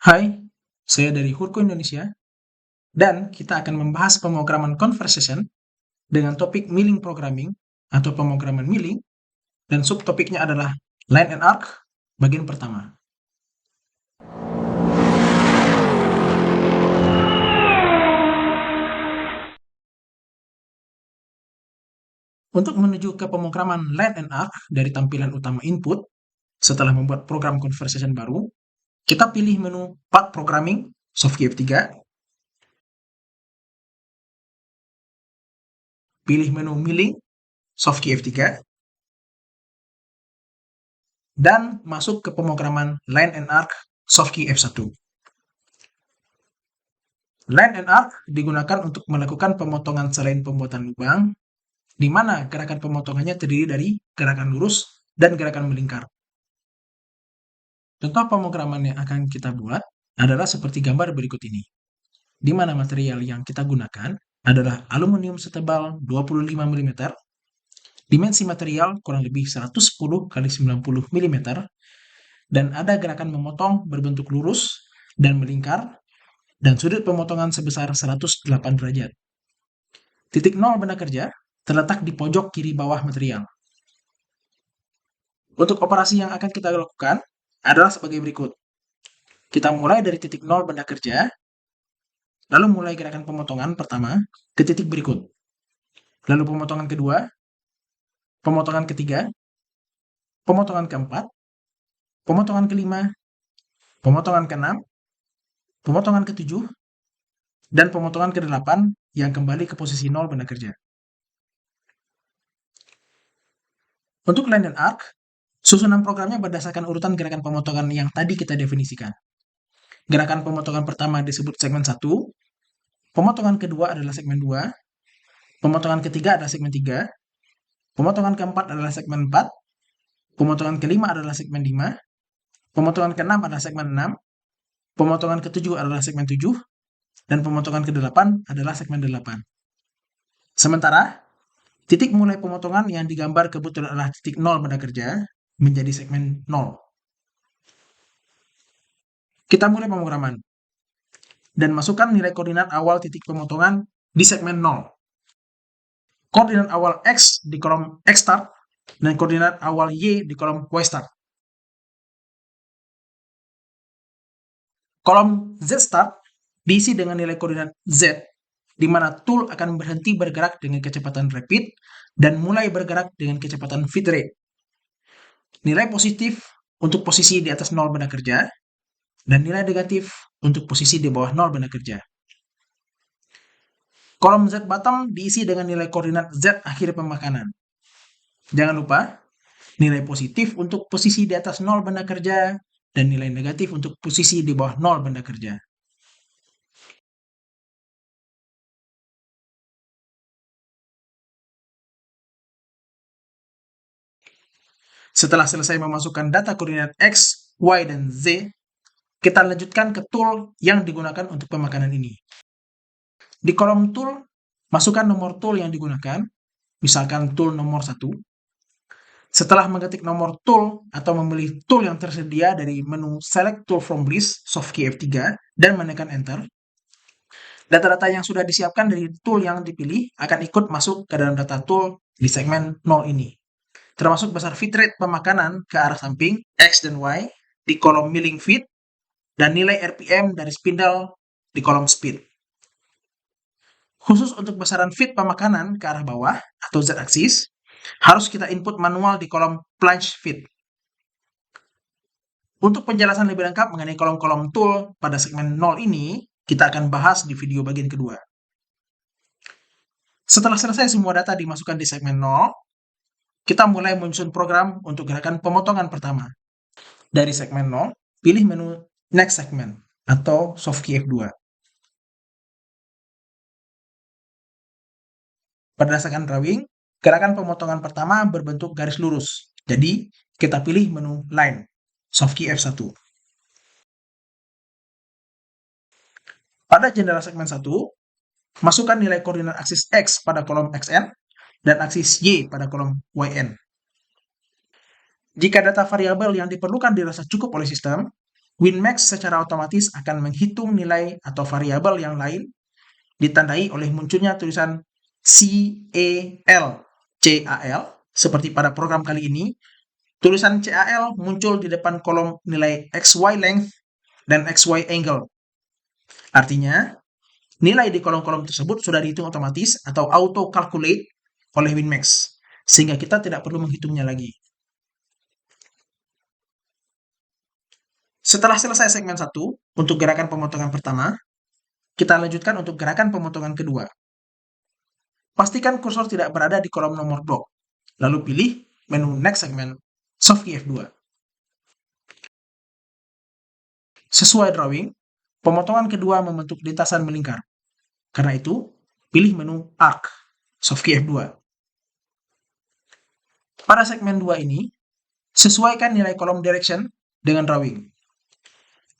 Hai, saya dari Hurko Indonesia, dan kita akan membahas pemrograman conversation dengan topik milling programming atau pemrograman milling, dan subtopiknya adalah line and arc bagian pertama. Untuk menuju ke pemrograman line and arc dari tampilan utama input, setelah membuat program conversation baru, kita pilih menu Path Programming, Soft F3, pilih menu Milling, Soft F3, dan masuk ke pemrograman line and arc, Soft F1. Line and arc digunakan untuk melakukan pemotongan selain pembuatan lubang, di mana gerakan pemotongannya terdiri dari gerakan lurus dan gerakan melingkar. Contoh pemrograman yang akan kita buat adalah seperti gambar berikut ini, di mana material yang kita gunakan adalah aluminium setebal 25 mm, dimensi material kurang lebih 110 x 90 mm, dan ada gerakan memotong berbentuk lurus dan melingkar, dan sudut pemotongan sebesar 108 derajat. Titik nol benda kerja terletak di pojok kiri bawah material. Untuk operasi yang akan kita lakukan adalah sebagai berikut. Kita mulai dari titik nol benda kerja, lalu mulai gerakan pemotongan pertama ke titik berikut. Lalu pemotongan kedua, pemotongan ketiga, pemotongan keempat, pemotongan kelima, pemotongan keenam, pemotongan ketujuh, dan pemotongan kedelapan yang kembali ke posisi nol benda kerja. Untuk line and arc, susunan programnya berdasarkan urutan gerakan pemotongan yang tadi kita definisikan. Gerakan pemotongan pertama disebut segmen 1, pemotongan kedua adalah segmen 2, pemotongan ketiga adalah segmen 3, pemotongan keempat adalah segmen 4, pemotongan kelima adalah segmen 5, pemotongan keenam adalah segmen 6, pemotongan ketujuh adalah segmen 7, dan pemotongan kedelapan adalah segmen 8. Sementara, titik mulai pemotongan yang digambar kebetulan adalah titik 0 benda kerja menjadi segmen 0. Kita mulai pemrograman dan masukkan nilai koordinat awal titik pemotongan di segmen 0. Koordinat awal X di kolom X start dan koordinat awal Y di kolom Y start. Kolom Z start diisi dengan nilai koordinat Z, di mana tool akan berhenti bergerak dengan kecepatan rapid dan mulai bergerak dengan kecepatan feed rate. Nilai positif untuk posisi di atas 0 benda kerja, dan nilai negatif untuk posisi di bawah 0 benda kerja. Kolom Z bottom diisi dengan nilai koordinat Z akhir pemakanan. Jangan lupa, nilai positif untuk posisi di atas 0 benda kerja, dan nilai negatif untuk posisi di bawah 0 benda kerja. Setelah selesai memasukkan data koordinat X, Y, dan Z, kita lanjutkan ke tool yang digunakan untuk pemakanan ini. Di kolom tool, masukkan nomor tool yang digunakan, misalkan tool nomor 1. Setelah mengetik nomor tool atau memilih tool yang tersedia dari menu Select Tool from List, Soft Key F3, dan menekan Enter, data-data yang sudah disiapkan dari tool yang dipilih akan ikut masuk ke dalam data tool di segmen 0 ini, termasuk besar feed rate pemakanan ke arah samping, X dan Y, di kolom milling feed, dan nilai RPM dari spindle di kolom speed. Khusus untuk besaran feed pemakanan ke arah bawah atau Z-axis, harus kita input manual di kolom plunge feed. Untuk penjelasan lebih lengkap mengenai kolom-kolom tool pada segmen 0 ini, kita akan bahas di video bagian kedua. Setelah selesai semua data dimasukkan di segmen 0, kita mulai menyusun program untuk gerakan pemotongan pertama. Dari segmen 0, pilih menu Next Segment atau Soft Key F2. Berdasarkan drawing, gerakan pemotongan pertama berbentuk garis lurus. Jadi, kita pilih menu Line, Soft Key F1. Pada jendela segmen 1, masukkan nilai koordinat aksis X pada kolom XN dan aksis Y pada kolom YN. Jika data variabel yang diperlukan dirasa cukup oleh sistem, WinMax secara otomatis akan menghitung nilai atau variabel yang lain ditandai oleh munculnya tulisan CAL seperti pada program kali ini. Tulisan CAL muncul di depan kolom nilai XY length dan XY angle. Artinya, nilai di kolom-kolom tersebut sudah dihitung otomatis atau auto calculate oleh WinMax, sehingga kita tidak perlu menghitungnya lagi. Setelah selesai segmen 1 untuk gerakan pemotongan pertama, kita lanjutkan untuk gerakan pemotongan kedua. Pastikan kursor tidak berada di kolom nomor blok, lalu pilih menu Next Segment, Soft Key F2. Sesuai drawing, pemotongan kedua membentuk lintasan melingkar. Karena itu, pilih menu Arc, Soft Key F2. Pada segmen 2 ini, sesuaikan nilai kolom direction dengan drawing.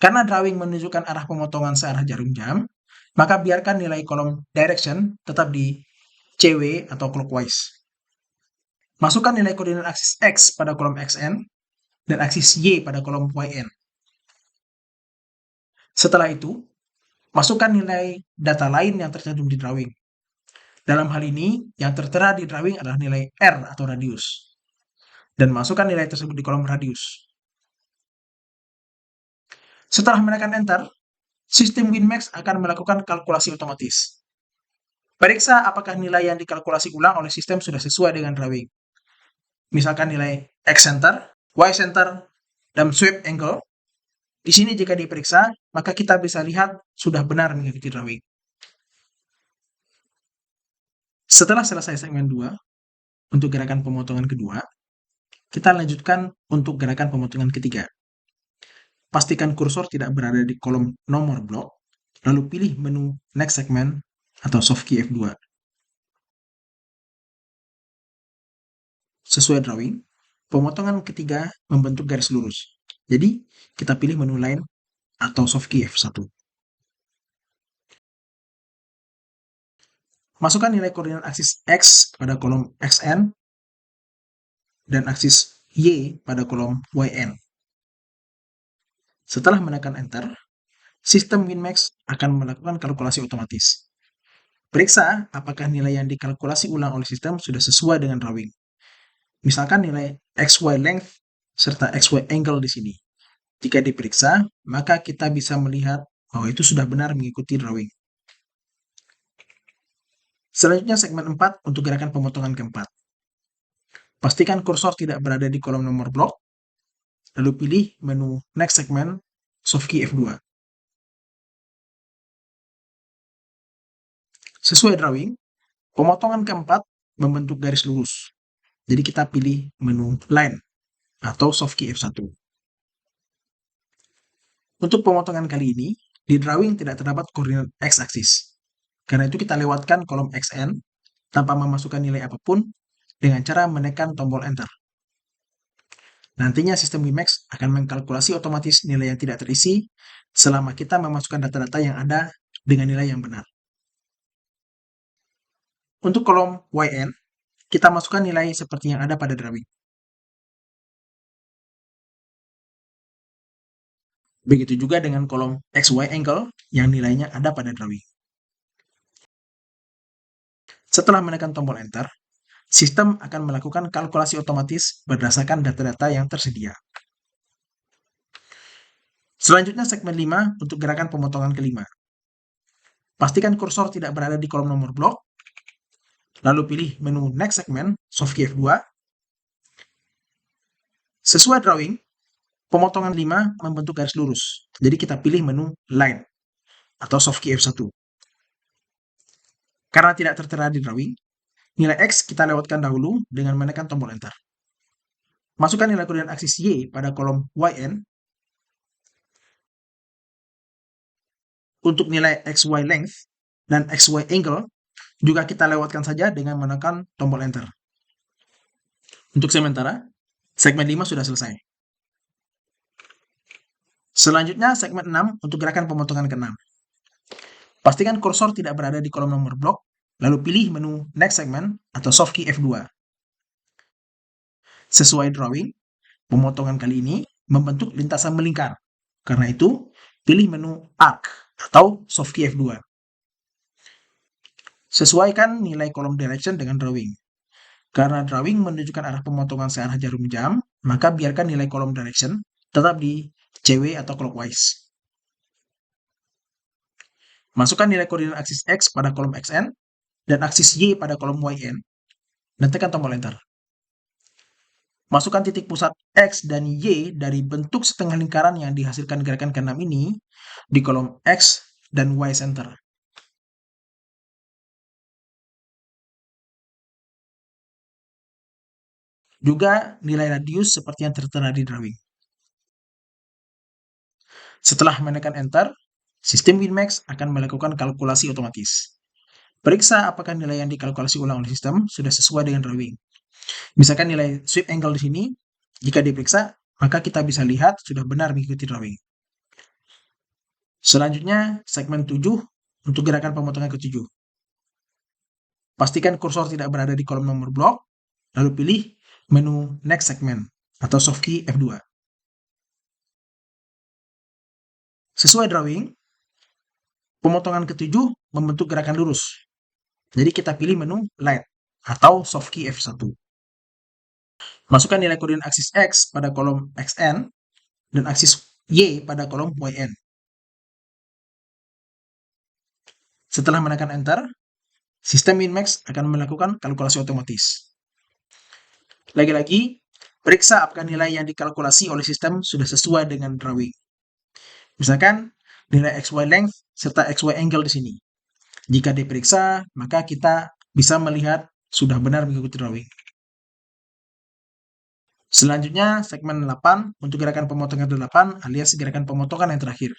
Karena drawing menunjukkan arah pemotongan searah jarum jam, maka biarkan nilai kolom direction tetap di CW atau clockwise. Masukkan nilai koordinat aksis X pada kolom XN dan aksis Y pada kolom YN. Setelah itu, masukkan nilai data lain yang tercantum di drawing. Dalam hal ini, yang tertera di drawing adalah nilai R atau radius. Dan masukkan nilai tersebut di kolom radius. Setelah menekan Enter, sistem WinMax akan melakukan kalkulasi otomatis. Periksa apakah nilai yang dikalkulasi ulang oleh sistem sudah sesuai dengan drawing. Misalkan nilai X center, Y center, dan sweep angle. Di sini jika diperiksa, maka kita bisa lihat sudah benar mengikuti drawing. Setelah selesai segmen 2, untuk gerakan pemotongan kedua, kita lanjutkan untuk gerakan pemotongan ketiga. Pastikan kursor tidak berada di kolom nomor blok, lalu pilih menu Next Segment atau Soft Key F2. Sesuai drawing, pemotongan ketiga membentuk garis lurus. Jadi, kita pilih menu Line atau Soft Key F1. Masukkan nilai koordinat aksis X pada kolom XN dan aksis Y pada kolom YN. Setelah menekan Enter, sistem WinMax akan melakukan kalkulasi otomatis. Periksa apakah nilai yang dikalkulasi ulang oleh sistem sudah sesuai dengan drawing. Misalkan nilai XY length serta XY angle di sini. Jika diperiksa, maka kita bisa melihat bahwa itu sudah benar mengikuti drawing. Selanjutnya segmen 4 untuk gerakan pemotongan keempat. Pastikan kursor tidak berada di kolom nomor blok, lalu pilih menu Next Segment, Soft Key F2. Sesuai drawing, pemotongan keempat membentuk garis lurus. Jadi kita pilih menu Line atau Soft Key F1. Untuk pemotongan kali ini, di drawing tidak terdapat koordinat X-axis. Karena itu kita lewatkan kolom XN tanpa memasukkan nilai apapun dengan cara menekan tombol Enter. Nantinya sistem WinMax akan mengkalkulasi otomatis nilai yang tidak terisi selama kita memasukkan data-data yang ada dengan nilai yang benar. Untuk kolom YN, kita masukkan nilai seperti yang ada pada drawing. Begitu juga dengan kolom XY angle yang nilainya ada pada drawing. Setelah menekan tombol Enter, sistem akan melakukan kalkulasi otomatis berdasarkan data-data yang tersedia. Selanjutnya segmen 5 untuk gerakan pemotongan kelima. Pastikan kursor tidak berada di kolom nomor blok, lalu pilih menu Next Segment, Soft Key F2. Sesuai drawing, pemotongan 5 membentuk garis lurus, jadi kita pilih menu Line atau Soft Key F1. Karena tidak tertera di drawing, nilai X kita lewatkan dahulu dengan menekan tombol Enter. Masukkan nilai koordinat aksis Y pada kolom YN. Untuk nilai XY length dan XY angle, juga kita lewatkan saja dengan menekan tombol Enter. Untuk sementara, segmen 5 sudah selesai. Selanjutnya segmen 6 untuk gerakan pemotongan ke-6. Pastikan kursor tidak berada di kolom nomor blok, lalu pilih menu Next Segment atau Soft Key F2. Sesuai drawing, pemotongan kali ini membentuk lintasan melingkar. Karena itu, pilih menu Arc atau Soft Key F2. Sesuaikan nilai kolom direction dengan drawing. Karena drawing menunjukkan arah pemotongan searah jarum jam, maka biarkan nilai kolom direction tetap di CW atau clockwise. Masukkan nilai koordinat aksis X pada kolom XN dan aksis Y pada kolom YN, dan tekan tombol Enter. Masukkan titik pusat X dan Y dari bentuk setengah lingkaran yang dihasilkan gerakan ke-6 ini di kolom X dan Y center. Juga nilai radius seperti yang tertera di drawing. Setelah menekan Enter, sistem WinMax akan melakukan kalkulasi otomatis. Periksa apakah nilai yang dikalkulasi ulang oleh sistem sudah sesuai dengan drawing. Misalkan nilai sweep angle di sini, jika diperiksa, maka kita bisa lihat sudah benar mengikuti drawing. Selanjutnya, segmen 7 untuk gerakan pemotongan ke-7. Pastikan kursor tidak berada di kolom nomor blok, lalu pilih menu Next Segment atau Soft Key F2. Sesuai drawing, pemotongan ke-7 membentuk gerakan lurus. Jadi kita pilih menu Light atau Soft Key F1. Masukkan nilai koordinat aksis X pada kolom XN dan aksis Y pada kolom YN. Setelah menekan Enter, sistem WinMax akan melakukan kalkulasi otomatis. Lagi-lagi, periksa apakah nilai yang dikalkulasi oleh sistem sudah sesuai dengan drawing. Misalkan, nilai XY length serta XY angle di sini. Jika diperiksa, maka kita bisa melihat sudah benar mengikuti drawing. Selanjutnya, segmen 8 untuk gerakan pemotongan 8 alias gerakan pemotongan yang terakhir.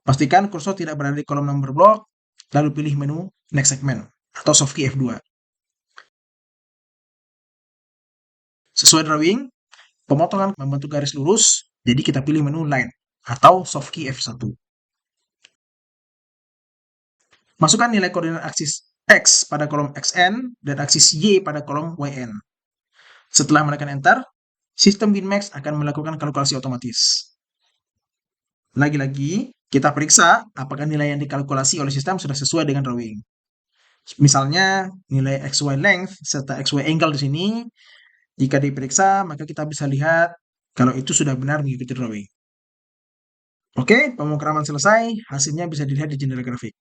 Pastikan kursor tidak berada di kolom nomor blok, lalu pilih menu Next Segment atau Soft Key F2. Sesuai drawing, pemotongan membentuk garis lurus, jadi kita pilih menu Line atau Soft Key F1. Masukkan nilai koordinat aksis X pada kolom XN dan aksis Y pada kolom YN. Setelah menekan Enter, sistem WinMax akan melakukan kalkulasi otomatis. Lagi-lagi, kita periksa apakah nilai yang dikalkulasi oleh sistem sudah sesuai dengan drawing. Misalnya, nilai XY length serta XY angle di sini, jika diperiksa, maka kita bisa lihat kalau itu sudah benar mengikuti drawing. Oke, pemrograman selesai, hasilnya bisa dilihat di jendela grafik.